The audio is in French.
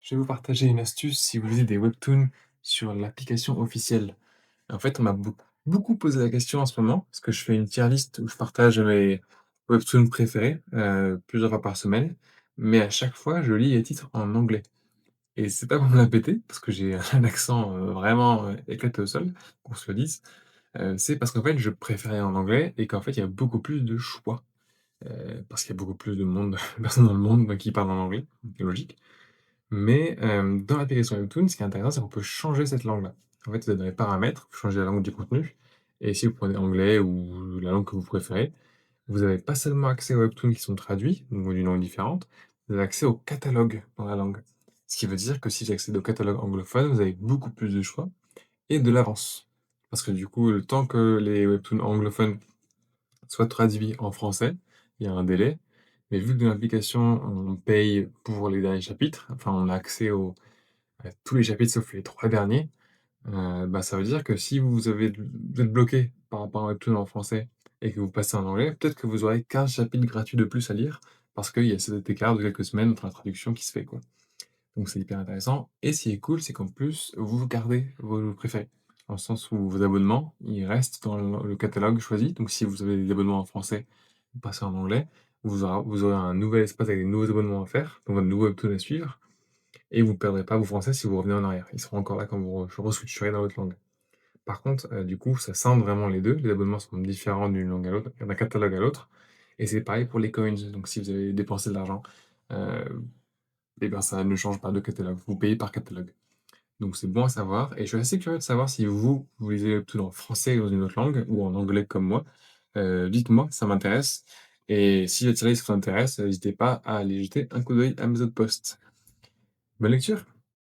Je vais vous partager une astuce si vous lisez des webtoons sur l'application officielle. En fait, on m'a beaucoup posé la question en ce moment, parce que je fais une tier list où je partage mes webtoons préférés, plusieurs fois par semaine, mais à chaque fois, je lis les titres en anglais et c'est pas pour me la péter, parce que j'ai un accent, vraiment, éclaté au sol, qu'on se le dise, c'est parce qu'en fait, je préférais en anglais et qu'en fait, il y a beaucoup plus de choix, parce qu'il y a beaucoup plus de monde, de personnes dans le monde, qui parlent en anglais, c'est logique. Mais, dans l'application Webtoon, ce qui est intéressant, c'est qu'on peut changer cette langue-là. En fait, vous avez dans les paramètres, vous changez la langue du contenu et si vous prenez anglais ou la langue que vous préférez, vous avez pas seulement accès aux webtoons qui sont traduits ou d'une langue différente, vous avez accès au catalogue dans la langue. Ce qui veut dire que si vous accédez au catalogue anglophone, vous avez beaucoup plus de choix et de l'avance. Parce que du coup, le temps que les webtoons anglophones soit traduit en français, il y a un délai, mais vu que dans l'application, on paye pour les derniers chapitres, enfin on a accès à tous les chapitres sauf les 3 derniers, bah, ça veut dire que si vous êtes bloqué par rapport à un webtoon en français et que vous passez en anglais, peut-être que vous aurez 15 chapitres gratuits de plus à lire parce qu'il y a cet écart de quelques semaines entre la traduction qui se fait, quoi. Donc c'est hyper intéressant et ce qui est cool, c'est qu'en plus, vous gardez vos préférés. Dans le sens où vos abonnements, ils restent dans le catalogue choisi. Donc si vous avez des abonnements en français, vous passez en anglais, vous aurez un nouvel espace avec des nouveaux abonnements à faire, donc un nouveau webtoon à suivre et vous ne perdrez pas vos français si vous revenez en arrière. Ils seront encore là quand vous re-switcherez dans l'autre langue. Par contre, du coup, ça scinde vraiment les 2. Les abonnements sont différents d'une langue à l'autre, d'un catalogue à l'autre et c'est pareil pour les coins. Donc si vous avez dépensé de l'argent, heu et ben, ça ne change pas de catalogue. Vous payez par catalogue. Donc c'est bon à savoir et je suis assez curieux de savoir si vous lisez les webtoons en français ou dans une autre langue ou en anglais comme moi. Dites-moi, ça m'intéresse et si la tier list vous intéresse, n'hésitez pas à aller jeter un coup d'œil à mes autres posts. Bonne lecture!